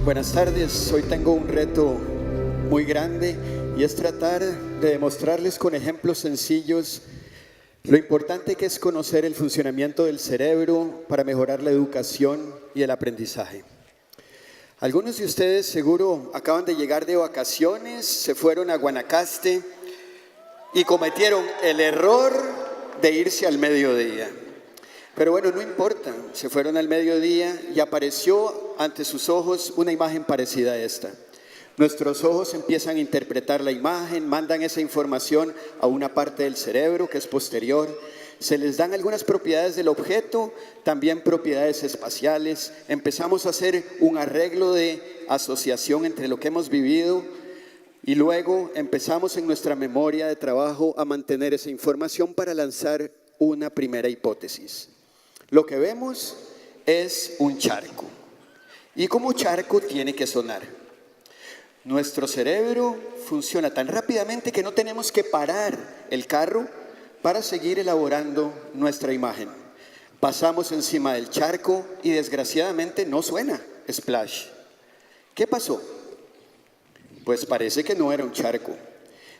Buenas tardes, hoy tengo un reto muy grande y es tratar de demostrarles con ejemplos sencillos lo importante que es conocer el funcionamiento del cerebro para mejorar la educación y el aprendizaje. Algunos de ustedes seguro acaban de llegar de vacaciones, se fueron a Guanacaste y cometieron el error de irse al mediodía. Pero bueno, no importa, se fueron al mediodía y apareció ante sus ojos una imagen parecida a esta. Nuestros ojos empiezan a interpretar la imagen, mandan esa información a una parte del cerebro que es posterior, se les dan algunas propiedades del objeto, también propiedades espaciales, empezamos a hacer un arreglo de asociación entre lo que hemos vivido y luego empezamos en nuestra memoria de trabajo a mantener esa información para lanzar una primera hipótesis. Lo que vemos es un charco y como charco tiene que sonar. Nuestro cerebro funciona tan rápidamente que no tenemos que parar el carro para seguir elaborando nuestra imagen. Pasamos encima del charco y desgraciadamente no suena splash. ¿Qué pasó? Pues parece que no era un charco.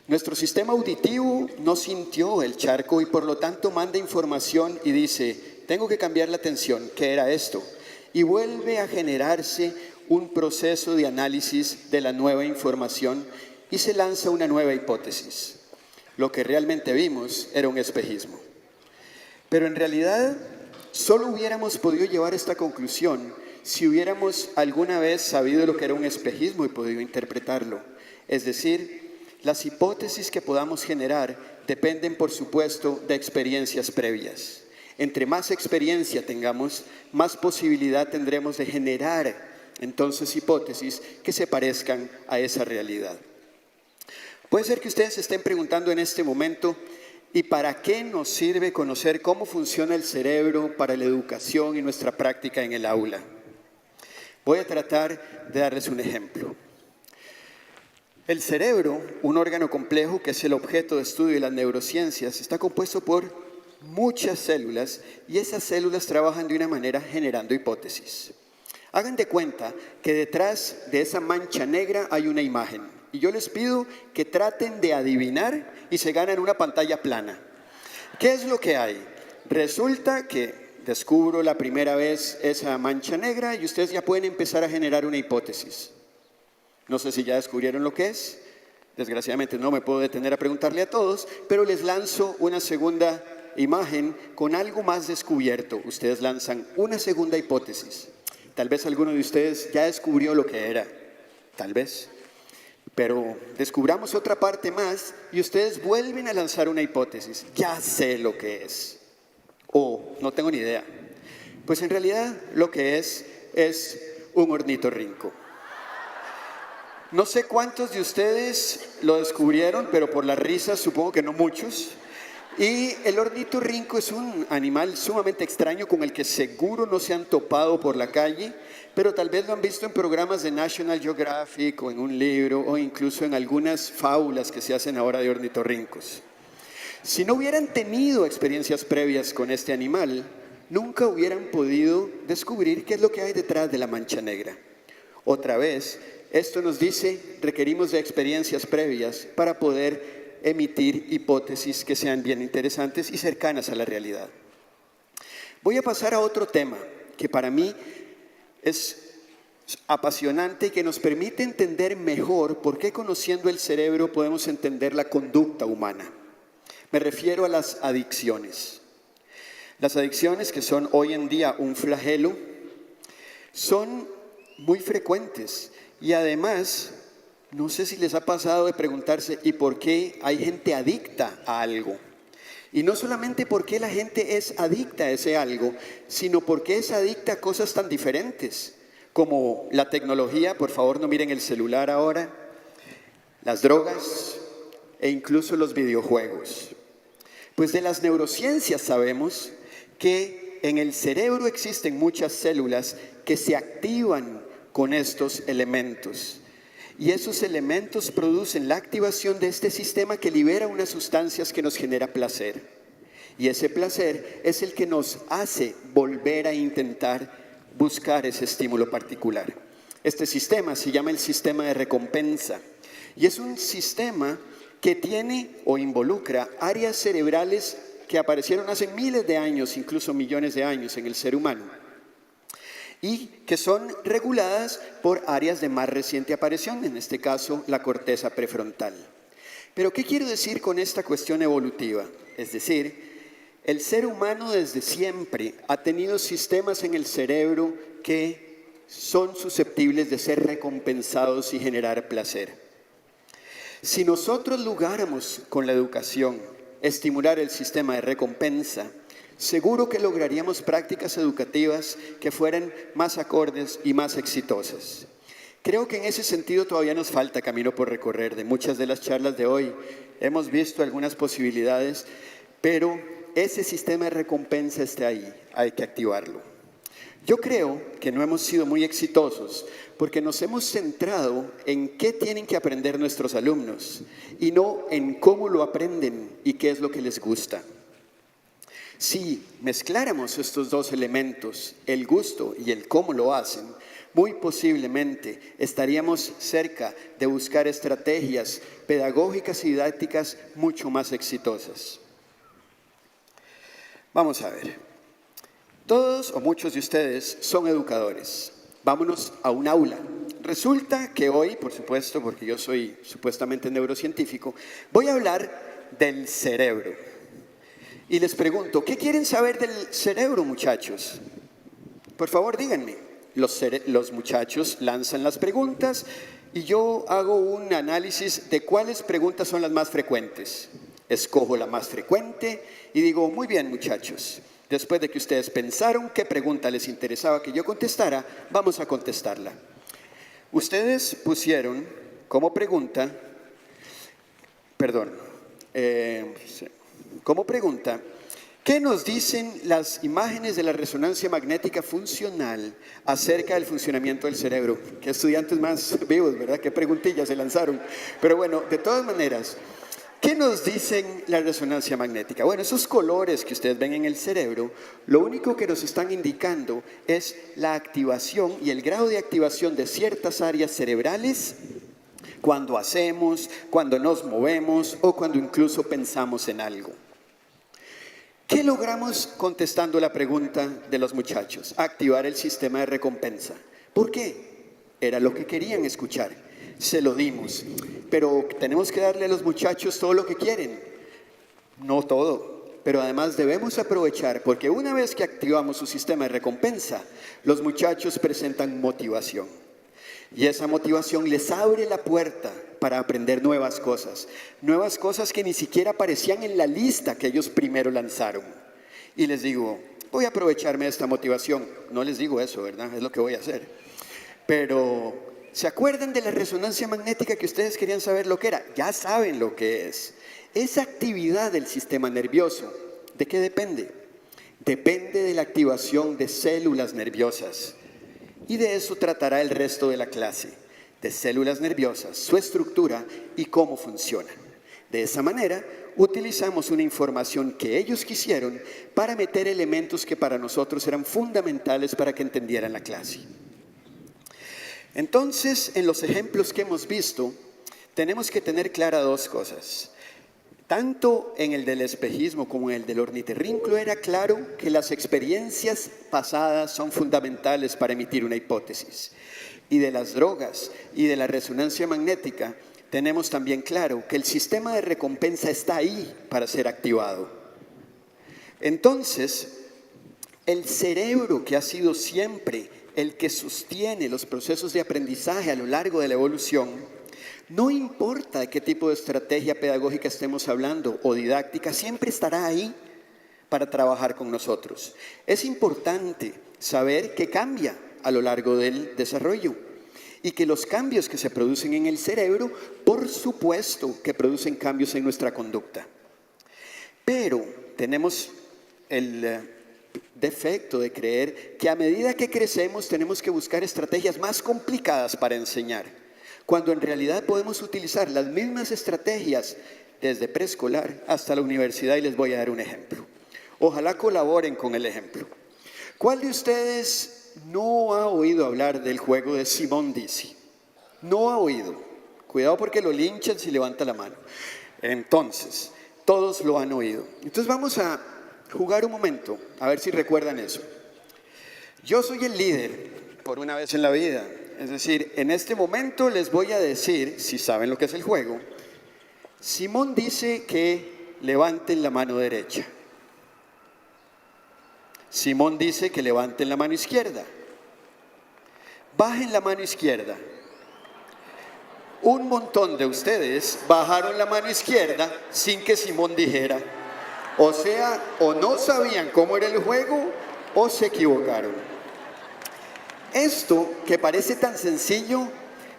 Nuestro sistema auditivo no sintió el charco y por lo tanto manda información y dice, tengo que cambiar la atención, ¿qué era esto? Y vuelve a generarse un proceso de análisis de la nueva información y se lanza una nueva hipótesis. Lo que realmente vimos era un espejismo. Pero en realidad solo hubiéramos podido llevar esta conclusión si hubiéramos alguna vez sabido lo que era un espejismo y podido interpretarlo. Es decir, las hipótesis que podamos generar dependen, por supuesto, de experiencias previas. Entre más experiencia tengamos, más posibilidad tendremos de generar entonces hipótesis que se parezcan a esa realidad. Puede ser que ustedes se estén preguntando en este momento, ¿y para qué nos sirve conocer cómo funciona el cerebro para la educación y nuestra práctica en el aula? Voy a tratar de darles un ejemplo. El cerebro, un órgano complejo que es el objeto de estudio de las neurociencias, está compuesto por muchas células y esas células trabajan de una manera generando hipótesis. Hagan de cuenta que detrás de esa mancha negra hay una imagen y yo les pido que traten de adivinar y se ganan una pantalla plana. ¿Qué es lo que hay? Resulta que descubro la primera vez esa mancha negra y ustedes ya pueden empezar a generar una hipótesis. No sé si ya descubrieron lo que es. Desgraciadamente no me puedo detener a preguntarle a todos, pero les lanzo una segunda imagen con algo más descubierto. Ustedes lanzan una segunda hipótesis. Tal vez alguno de ustedes ya descubrió lo que era. Tal vez. Pero descubramos otra parte más y ustedes vuelven a lanzar una hipótesis. Ya sé lo que es. O no tengo ni idea. Pues en realidad lo que es un ornitorrinco. No sé cuántos de ustedes lo descubrieron, pero por las risas supongo que no muchos. Y el ornitorrinco es un animal sumamente extraño con el que seguro no se han topado por la calle, pero tal vez lo han visto en programas de National Geographic o en un libro o incluso en algunas fábulas que se hacen ahora de ornitorrincos. Si no hubieran tenido experiencias previas con este animal, nunca hubieran podido descubrir qué es lo que hay detrás de la mancha negra. Otra vez, esto nos dice, requerimos de experiencias previas para poder emitir hipótesis que sean bien interesantes y cercanas a la realidad. Voy a pasar a otro tema que para mí es apasionante y que nos permite entender mejor por qué conociendo el cerebro podemos entender la conducta humana. Me refiero a las adicciones. Las adicciones, que son hoy en día un flagelo, son muy frecuentes y además, no sé si les ha pasado de preguntarse ¿y por qué hay gente adicta a algo? Y no solamente por qué la gente es adicta a ese algo, sino por qué es adicta a cosas tan diferentes, como la tecnología, por favor no miren el celular ahora, las drogas e incluso los videojuegos. Pues de las neurociencias sabemos que en el cerebro existen muchas células que se activan con estos elementos. Y esos elementos producen la activación de este sistema que libera unas sustancias que nos genera placer. Y ese placer es el que nos hace volver a intentar buscar ese estímulo particular. Este sistema se llama el sistema de recompensa y es un sistema que tiene o involucra áreas cerebrales que aparecieron hace miles de años, incluso millones de años en el ser humano, y que son reguladas por áreas de más reciente aparición, en este caso la corteza prefrontal. Pero ¿qué quiero decir con esta cuestión evolutiva? Es decir, el ser humano desde siempre ha tenido sistemas en el cerebro que son susceptibles de ser recompensados y generar placer. Si nosotros lográramos con la educación estimular el sistema de recompensa, seguro que lograríamos prácticas educativas que fueran más acordes y más exitosas. Creo que en ese sentido todavía nos falta camino por recorrer. De muchas de las charlas de hoy hemos visto algunas posibilidades, pero ese sistema de recompensa está ahí, hay que activarlo. Yo creo que no hemos sido muy exitosos porque nos hemos centrado en qué tienen que aprender nuestros alumnos y no en cómo lo aprenden y qué es lo que les gusta. Si mezcláramos estos dos elementos, el gusto y el cómo lo hacen, muy posiblemente estaríamos cerca de buscar estrategias pedagógicas y didácticas mucho más exitosas. Vamos a ver. Todos o muchos de ustedes son educadores. Vámonos a un aula. Resulta que hoy, por supuesto, porque yo soy supuestamente neurocientífico, voy a hablar del cerebro. Y les pregunto, ¿qué quieren saber del cerebro, muchachos? Por favor, díganme. Los muchachos lanzan las preguntas y yo hago un análisis de cuáles preguntas son las más frecuentes. Escojo la más frecuente y digo, muy bien, muchachos. Después de que ustedes pensaron qué pregunta les interesaba que yo contestara, vamos a contestarla. Ustedes pusieron como pregunta, ¿qué nos dicen las imágenes de la resonancia magnética funcional acerca del funcionamiento del cerebro? Qué estudiantes más vivos, ¿verdad? Qué preguntillas se lanzaron. Pero bueno, de todas maneras, ¿qué nos dicen la resonancia magnética? Bueno, esos colores que ustedes ven en el cerebro, lo único que nos están indicando es la activación y el grado de activación de ciertas áreas cerebrales cuando hacemos, cuando nos movemos o cuando incluso pensamos en algo. ¿Qué logramos contestando la pregunta de los muchachos? Activar el sistema de recompensa. ¿Por qué? Era lo que querían escuchar. Se lo dimos. Pero tenemos que darle a los muchachos todo lo que quieren. No todo. Pero además debemos aprovechar, porque una vez que activamos su sistema de recompensa, los muchachos presentan motivación. Y esa motivación les abre la puerta para aprender nuevas cosas que ni siquiera aparecían en la lista que ellos primero lanzaron. Y les digo, voy a aprovecharme de esta motivación. No les digo eso, ¿verdad? Es lo que voy a hacer. Pero, ¿se acuerdan de la resonancia magnética que ustedes querían saber lo que era? Ya saben lo que es. Esa actividad del sistema nervioso, ¿de qué depende? Depende de la activación de células nerviosas. Y de eso tratará el resto de la clase, de células nerviosas, su estructura y cómo funcionan. De esa manera, utilizamos una información que ellos quisieron para meter elementos que para nosotros eran fundamentales para que entendieran la clase. Entonces, en los ejemplos que hemos visto, tenemos que tener clara dos cosas. Tanto en el del espejismo como en el del ornitorrinco era claro que las experiencias pasadas son fundamentales para emitir una hipótesis. Y de las drogas y de la resonancia magnética tenemos también claro que el sistema de recompensa está ahí para ser activado. Entonces, el cerebro, que ha sido siempre el que sostiene los procesos de aprendizaje a lo largo de la evolución, no importa de qué tipo de estrategia pedagógica estemos hablando o didáctica, siempre estará ahí para trabajar con nosotros. Es importante saber que cambia a lo largo del desarrollo y que los cambios que se producen en el cerebro, por supuesto que producen cambios en nuestra conducta. Pero tenemos el defecto de creer que a medida que crecemos tenemos que buscar estrategias más complicadas para enseñar, cuando en realidad podemos utilizar las mismas estrategias desde preescolar hasta la universidad, y les voy a dar un ejemplo. Ojalá colaboren con el ejemplo. ¿Cuál de ustedes no ha oído hablar del juego de Simón Dice. No ha oído. Cuidado porque lo linchan si levanta la mano. Entonces, todos lo han oído. Entonces vamos a jugar un momento, a ver si recuerdan eso. Yo soy el líder por una vez en la vida. Es decir, en este momento les voy a decir, si saben lo que es el juego, Simón dice que levanten la mano derecha. Simón dice que levanten la mano izquierda. Bajen la mano izquierda. Un montón de ustedes bajaron la mano izquierda sin que Simón dijera. O sea, o no sabían cómo era el juego o se equivocaron. Esto, que parece tan sencillo,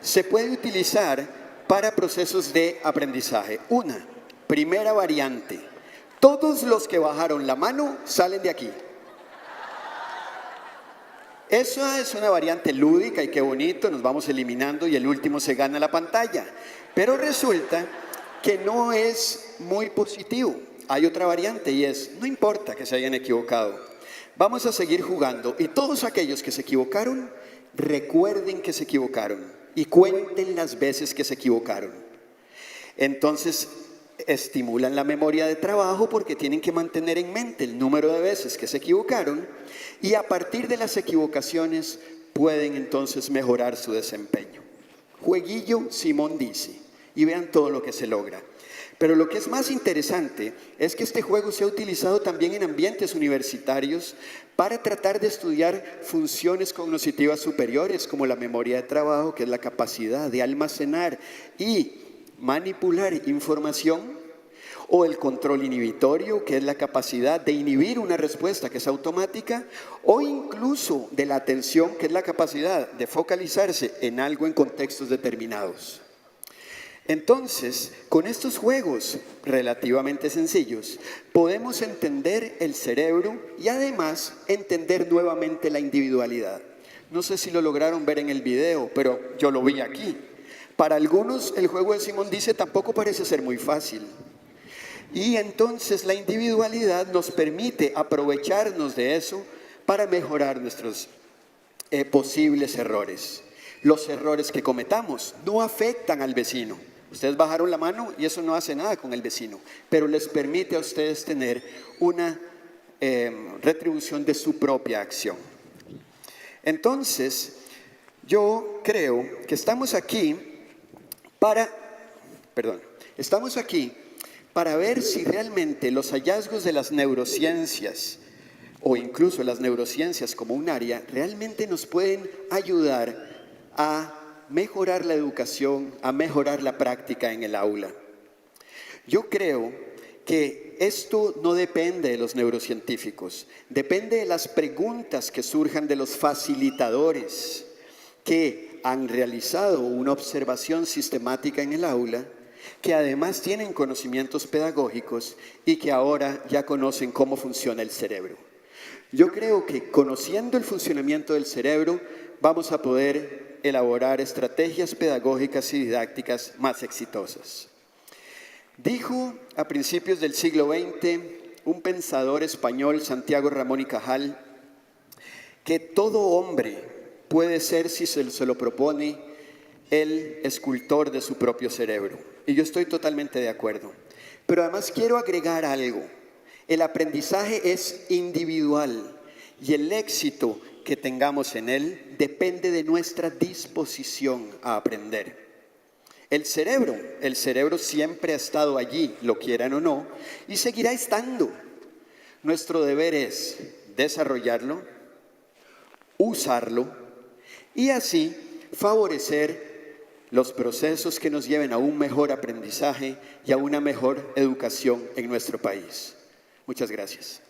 se puede utilizar para procesos de aprendizaje. Una, primera variante. Todos los que bajaron la mano salen de aquí. Eso es una variante lúdica y qué bonito, nos vamos eliminando y el último se gana la pantalla. Pero resulta que no es muy positivo. Hay otra variante y es, no importa que se hayan equivocado, vamos a seguir jugando y todos aquellos que se equivocaron, recuerden que se equivocaron y cuenten las veces que se equivocaron. Entonces, estimulan la memoria de trabajo porque tienen que mantener en mente el número de veces que se equivocaron y a partir de las equivocaciones pueden entonces mejorar su desempeño. Jueguillo Simón Dice y vean todo lo que se logra. Pero lo que es más interesante es que este juego se ha utilizado también en ambientes universitarios para tratar de estudiar funciones cognitivas superiores como la memoria de trabajo, que es la capacidad de almacenar y manipular información, o el control inhibitorio, que es la capacidad de inhibir una respuesta que es automática, o incluso de la atención, que es la capacidad de focalizarse en algo en contextos determinados. Entonces, con estos juegos relativamente sencillos, podemos entender el cerebro y además entender nuevamente la individualidad. No sé si lo lograron ver en el video, pero yo lo vi aquí. Para algunos, el juego de Simón Dice tampoco parece ser muy fácil. Y entonces la individualidad nos permite aprovecharnos de eso para mejorar nuestros posibles errores. Los errores que cometamos no afectan al vecino. Ustedes bajaron la mano y eso no hace nada con el vecino, pero les permite a ustedes tener una retribución de su propia acción. Entonces, yo creo que estamos aquí para ver si realmente los hallazgos de las neurociencias o incluso las neurociencias como un área realmente nos pueden ayudar a mejorar la educación, a mejorar la práctica en el aula. Yo creo que esto no depende de los neurocientíficos, depende de las preguntas que surjan de los facilitadores que han realizado una observación sistemática en el aula, que además tienen conocimientos pedagógicos y que ahora ya conocen cómo funciona el cerebro. Yo creo que conociendo el funcionamiento del cerebro vamos a poder elaborar estrategias pedagógicas y didácticas más exitosas. Dijo a principios del siglo XX un pensador español, Santiago Ramón y Cajal, que todo hombre puede ser, si se lo propone, el escultor de su propio cerebro. Y yo estoy totalmente de acuerdo. Pero además quiero agregar algo. El aprendizaje es individual y el éxito que tengamos en él depende de nuestra disposición a aprender. El cerebro siempre ha estado allí, lo quieran o no, y seguirá estando. Nuestro deber es desarrollarlo, usarlo y así favorecer los procesos que nos lleven a un mejor aprendizaje y a una mejor educación en nuestro país. Muchas gracias.